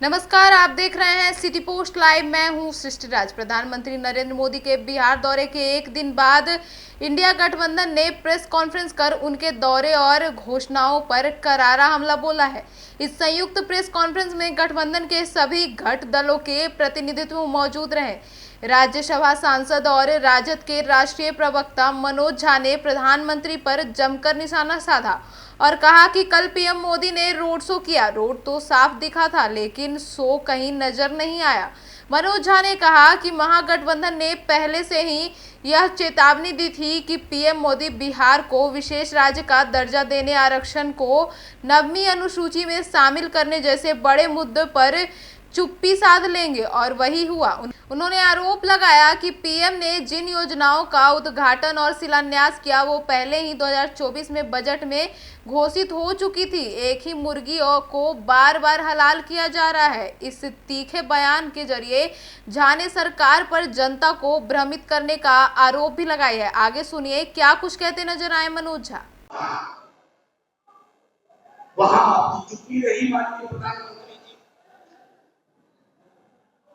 नमस्कार, आप देख रहे हैं सिटी पोस्ट लाइव। मैं हूं सृष्टि राज। प्रधानमंत्री नरेंद्र मोदी के बिहार दौरे के एक दिन बाद इंडिया गठबंधन ने प्रेस कॉन्फ्रेंस कर उनके दौरे और घोषणाओं पर करारा हमला बोला है। इस संयुक्त प्रेस कॉन्फ्रेंस में गठबंधन के सभी घटक दलों के प्रतिनिधित्व मौजूद रहे। राज्यसभा सांसद और राजद के राष्ट्रीय प्रवक्ता मनोज झा ने प्रधानमंत्री पर जमकर निशाना साधा और कहा कि कल पीएम मोदी ने रोड शो किया। रोड तो साफ दिखा था, लेकिन शो कहीं नजर नहीं आया। मनोज झा ने कहा कि महागठबंधन ने पहले से ही यह चेतावनी दी थी कि पीएम मोदी बिहार को विशेष राज्य का दर्जा देने, आरक्षण को 9वीं अनुसूची में शामिल करने जैसे बड़े मुद्दों पर चुप्पी साध लेंगे, और वही हुआ। उन्होंने आरोप लगाया कि पीएम ने जिन योजनाओं का उद्घाटन और शिलान्यास किया वो पहले ही 2024 में बजट में घोषित हो चुकी थी। एक ही मुर्गी को बार बार हलाल किया जा रहा है। इस तीखे बयान के जरिए झा ने सरकार पर जनता को भ्रमित करने का आरोप भी लगाया है। आगे सुनिए क्या कुछ कहते नजर आए मनोज झा। वहां चुप्पी रही माननीय प्रधानमंत्री जी।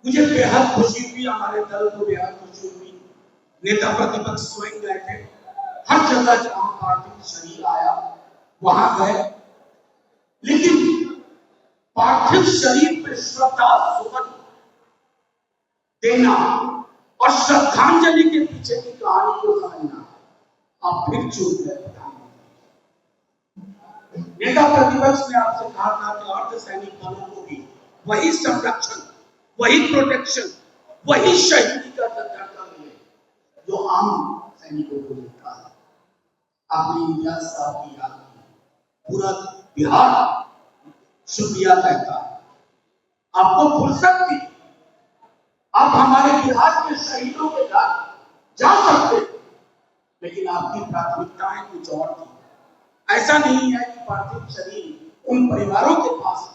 मुझे बेहद खुशी हुई, हमारे दल को बेहद खुशी हुई। नेता प्रतिपक्ष स्वयं गए थे, हर जगह जहां पार्थिव शरीर आया वहां गए, लेकिन पार्थिव शरीर पर श्रद्धा सुमन देना और श्रद्धांजलि के पीछे की कहानी को समझना आप फिर चूक गए। नेता प्रतिपक्ष ने आपसे कहा था कि अर्धसैनिक बलों को भी वही संरक्षण, वही प्रोटेक्शन, वही शहीदी का दर्जा मिले जो आम सैनिकों को मिलता है। आपने इम्तियाज साहब की याद की, पूरा बिहार शुक्रिया कहता है। आपको फुर्सत थी, आप हमारे बिहार के शहीदों के घर जा सकते, लेकिन आपकी प्राथमिकताएं कुछ और थी। ऐसा नहीं है कि पार्थिव शरीर उन परिवारों के पास,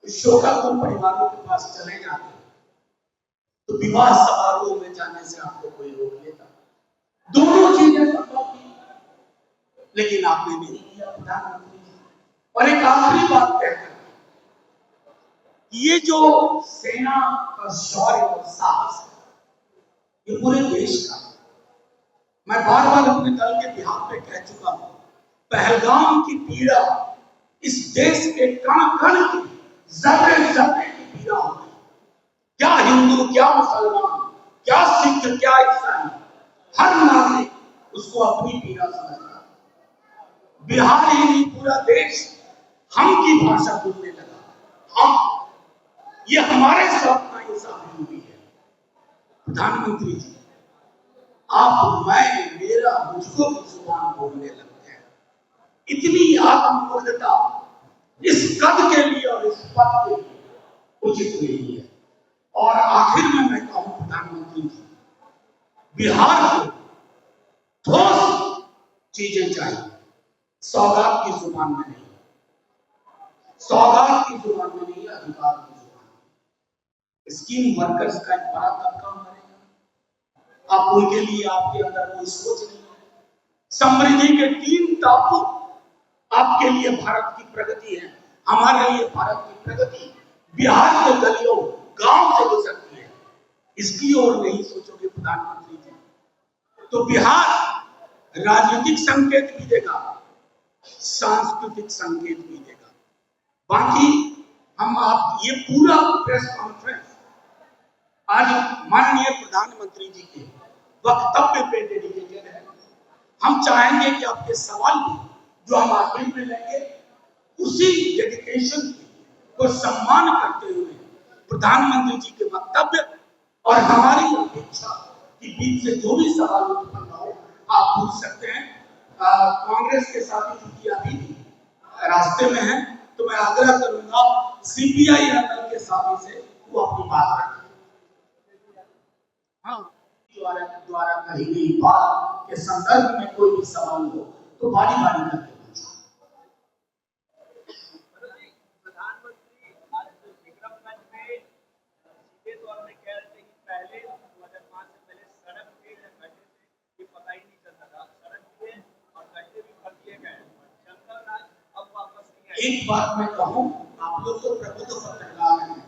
शोकत उन परिवारों के पास चले जाते तो विवाह समारोह में जाने से आपको कोई रोक लेता। दोनों चीजें संभव थी, लेकिन आपने नहीं किया प्रधानमंत्री जी। और एक आखिरी बात कहकर, ये जो सेना का शौर्य और साहस है, ये पूरे देश का। मैं बार बार अपने दल के बिहार पे कह चुका हूं, पहलगाम की पीड़ा इस देश के कण कण की, जर्रे जर्रे की पीड़ा होगी। क्या हिंदू, क्या मुसलमान, क्या सिख, क्या ईसाई, हर नागरिक उसको अपनी पीड़ा समझता है। बिहार ही नहीं, पूरा देश हम की भाषा बोलने लगा। हम, ये हमारे साथ नाइंसाफी हुई है। प्रधानमंत्री जी, आप, मैं, मेरा, मुझको की जुबान बोलने लगते हैं। इतनी आत्मनिर्भरता इस कद के लिए और इस पद के लिए उचित नहीं है। और आखिर में मैं कहूं प्रधानमंत्री जी, बिहार को ठोस चीजें चाहिए, सौगात की जुबान में नहीं, सौगात की जुबान में नहीं, अधिकार की जुबान में। स्कीम वर्कर्स का एक बड़ा तबका मरेगा, आप उनके लिए आपके अंदर कोई सोच नहीं है। समृद्धि के 3 टापू आपके लिए भारत की प्रगति है, हमारे लिए भारत की प्रगति बिहार के गलियों गांव से गुजरती है। इसकी ओर नहीं सोचोगे प्रधानमंत्री जी, तो बिहार राजनीतिक संकेत भी देगा, सांस्कृतिक संकेत भी देगा। बाकी हम, आप, ये पूरा प्रेस कॉन्फ्रेंस आज माननीय प्रधानमंत्री जी के वक्तव्य पे डेडिकेटेड है। हम चाहेंगे कि आपके सवाल भी जो हम आखिर में लेंगे, उसी डेडिकेशन को सम्मान करते हुए प्रधानमंत्री जी के वक्तव्य और हमारी अपेक्षा के बीच से जो भी सवाल उत्पन्न हो आप पूछ सकते हैं। कांग्रेस के साथी चूंकि अभी भी रास्ते में है, तो मैं आग्रह करूंगा सीपीआई एमएल के साथी से वो अपनी बात रखें। हाँ, द्वारा कही गई बात के संदर्भ में कोई भी सवाल हो तो बारी बारी करके पूछो। प्रधानमंत्री आज विक्रमगंज में सीधे तौर में कह रहे थे कि पहले 2005 से पहले सड़क थे या गड्ढे थे, ये पता ही नहीं चलता था। सड़क थे और गड्ढे भी भर दिए गए, जंगल राज अब वापस नहीं आए। एक बात मैं कहूं, आप लोग तो प्रभुत्व पत्रकार हैं,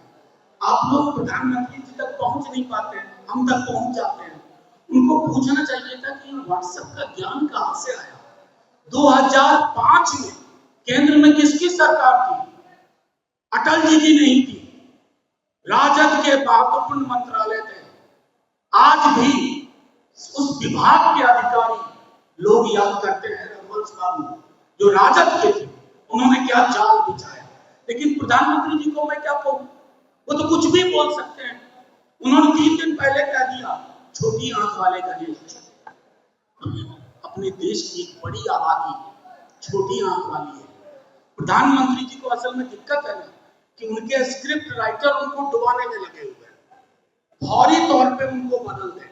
आप लोग प्रधानमंत्री जी तक पहुंच नहीं पाते हैं, हम तक पहुंच जाते हैं। उनको पूछना चाहिए था कि व्हाट्सएप का ज्ञान कहां से आया। 2005 में केंद्र में किसकी सरकार थी? अटल जी की नहीं थी, राजद के महत्वपूर्ण मंत्रालय थे। आज भी उस विभाग के अधिकारी लोग याद करते हैं रघुवंश बाबू जो राजद के थे, उन्होंने क्या जाल बिछाया। लेकिन प्रधानमंत्री जी को मैं क्या कहूं, वो तो कुछ भी बोल सकते हैं। उन्होंने 3 दिन पहले कह दिया छोटी आंख वाले गणेश जी। अपने देश की एक बड़ी आबादी छोटी आंख वाली है। प्रधानमंत्री जी को असल में दिक्कत है ना कि उनके स्क्रिप्ट राइटर उनको डुबाने में लगे हुए हैं, फौरी तौर पे उनको बदल दें।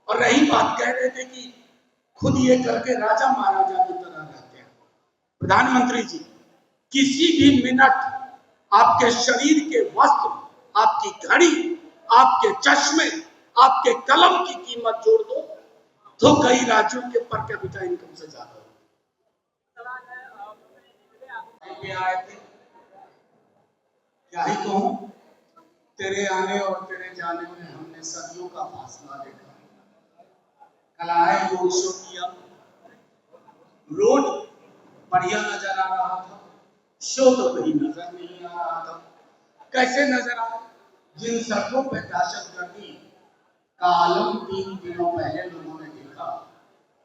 और रही बात, कह रहे थे कि खुद ये करके राजा महाराजा की तरह रहते हैं। प्रधानमंत्री जी, किसी भी मिनट आपके शरीर के वस्त्र, आपकी घड़ी, आपके चश्मे, आपके कलम की कीमत जोड़ दो तो कई राज्यों के पर कैपिटा इनकम से ज्यादा आए थे। क्या ही कहूं, तेरे आने और तेरे जाने में हमने सदियों का फासला देखा। कल आए रोड शो किया, रोड बढ़िया नजर आ रहा था, शो तो कहीं नजर नहीं आ रहा था। कैसे नजर आया? जिन सड़कों पे दहशतगर्दी का आलम 3 दिनों पहले लोगों ने देखा,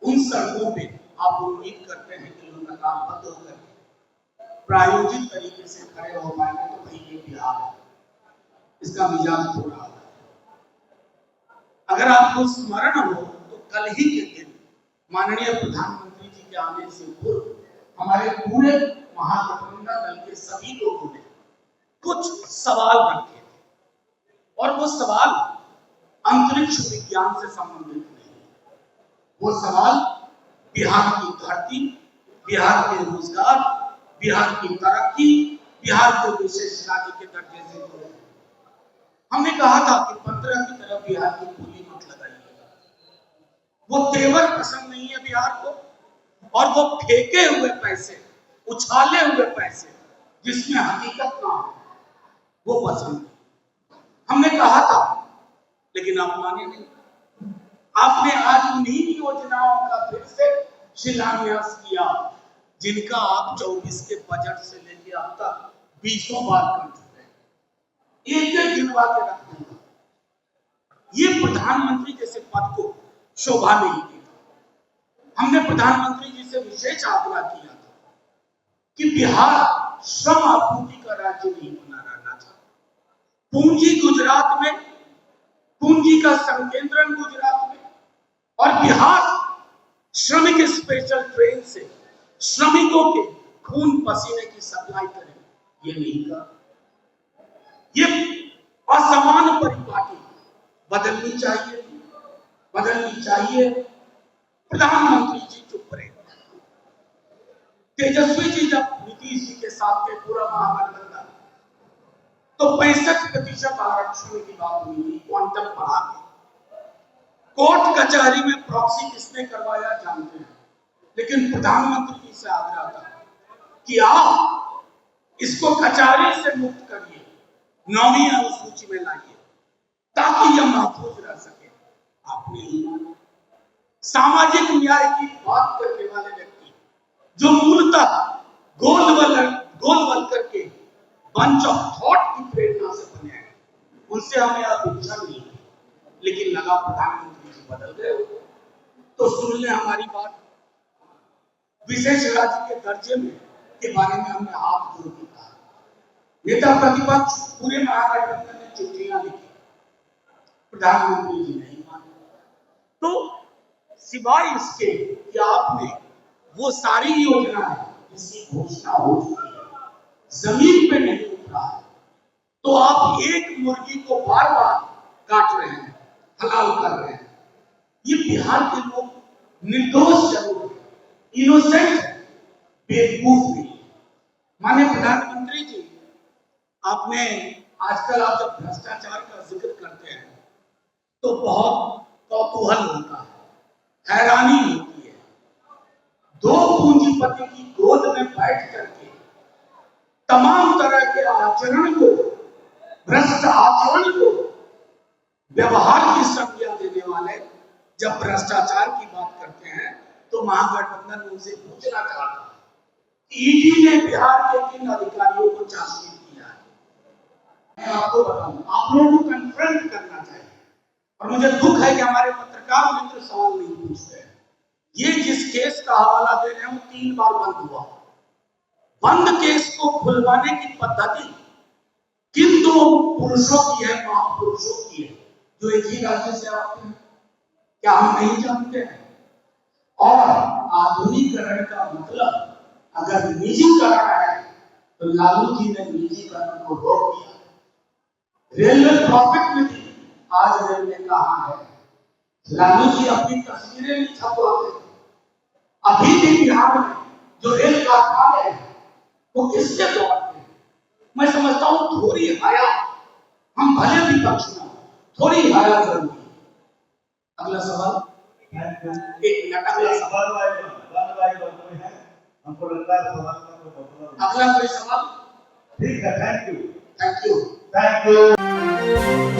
उन सड़कों पे आप उम्मीद करते हैं कि लोग कतारबद्ध होकर प्रायोजित तरीके से खड़े हो पाएंगे। तो भाई ये बिहार है, इसका मिजाज थोड़ा है। अगर आपको स्मरण हो तो कल ही के दिन माननीय प्रधानमंत्री जी के आने से पूर्व हमारे पूरे महागठबंधन दल के सभी लोगों ने कुछ सवाल रखे थे, और वो सवाल अंतरिक्ष विज्ञान से संबंधित नहीं। वो सवाल बिहार की धरती, बिहार के रोजगार, बिहार की तरक्की, बिहार को विशेष राज्य के दर्जे से जुड़े। हमने कहा था कि 15 की तरफ बिहार की बोली मत लगाइएगा। वो तेवर पसंद नहीं है बिहार को, और वो फेंके हुए पैसे, उछाले हुए पैसे जिसमें हकीकत ना हो, वो पसंद नहीं। हमने कहा था, लेकिन आप माने नहीं। आपने आज उन्हीं योजनाओं का फिर से शिलान्यास किया जिनका आप 24 के बजट से लेके अब तक 20 बार कर चुके हैं। एक गिनवा के रख दूंगा। ये प्रधानमंत्री जैसे पद को शोभा नहीं देता। हमने प्रधानमंत्री जी से विशेष आग्रह किया था कि बिहार श्रम आपूर्ति का राज्य नहीं बना रहना था। पूंजी गुजरात में, पूंजी का संकेंद्रण गुजरात में, और बिहार श्रमिक स्पेशल ट्रेन से श्रमिकों के खून पसीने की सप्लाई करें, ये नहीं कहा। ये असमान परिपाटी बदलनी चाहिए, बदलनी चाहिए। प्रधानमंत्री जी चुप रहे। तेजस्वी जी जब नीतीश जी के साथ थे पूरा महागठबंधन, तो 65% आरक्षण की बात हुई थी, क्वांटम बढ़ा के। कोर्ट कचहरी में प्रॉक्सी किसने करवाया जानते हैं, लेकिन प्रधानमंत्री जी से आग्रह था कि आप इसको कचहरी से मुक्त करिए, 9वीं अनुसूची में लाइए ताकि यह महफूज रह सके। आपने ही माना। सामाजिक न्याय की बात करने वाले व्यक्ति जो मूलतः गोलवलकर के बंच ऑफ थॉट की प्रेरणा से बने हैं, उनसे हमें अपेक्षा नहीं है। लेकिन लगा प्रधानमंत्री जी बदल गए तो सुन ले हमारी बात। विशेष राज्य के दर्जे में के बारे में हमने हाथ जोड़ के कहा। नेता प्रतिपक्ष पूरे महागठबंधन ने चिट्ठियां लिखी, प्रधानमंत्री जी नहीं माने। तो सिवाय इसके कि आपने वो सारी योजनाएं जिसकी घोषणा हो चुकी है जमीन पे नहीं उतरा है, तो आप एक मुर्गी को बार बार काट रहे हैं, हलाल कर रहे हैं। ये बिहार के लोग निर्दोष जरूर है, इनोसेंट है, बेवकूफ नहीं। माननीय प्रधानमंत्री जी, आपने आजकल आप जब भ्रष्टाचार का जिक्र करते हैं तो बहुत कौतूहल होता है, हैरानी होती है। 2 पूंजीपति की गोद में बैठ करके तमाम तरह के आचरण को भ्रष्ट आचरण को व्यवहार की संज्ञा देने वाले जब भ्रष्टाचार की बात करते हैं तो महागठबंधन उनसे पूछना चाहता है ईडी ने बिहार के किन अधिकारियों को चार्जशीट किया है। मैं आपको बताऊं, आप लोगों को कन्फ्रंट करना चाहिए। और मुझे दुख है कि हमारे पत्रकार मित्र सवाल नहीं पूछते। ये जिस केस का हवाला दे रहे हैं वो 3 बार बंद हुआ। बंद केस को खुलवाने की पद्धति किन 2 पुरुषों की है, महापुरुषों की है, जो एक ही राज्य से आते हैं। क्या हम नहीं जानते हैं? और आधुनिकीकरण का मतलब अगर निजीकरण है तो लालू जी ने निजीकरण को रोक दिया। रेलवे प्रॉफिट में थी, आज रेलवे कहां है? लालू जी अपनी तस्वीरें नहीं छपवाते। अभी भी बिहार में जो रेल कारखाने हैं वो किससे दौड़ते हैं? मैं समझता हूं थोड़ी हया, हम भले विपक्ष में थोड़ी हया जरूरी है। अगला सवाल, एक मिनट, अगला सवाल, हमको लगता है सवाल का कोई मतलब अगला कोई सवाल? ठीक है, thank you. Thank you. Thank you.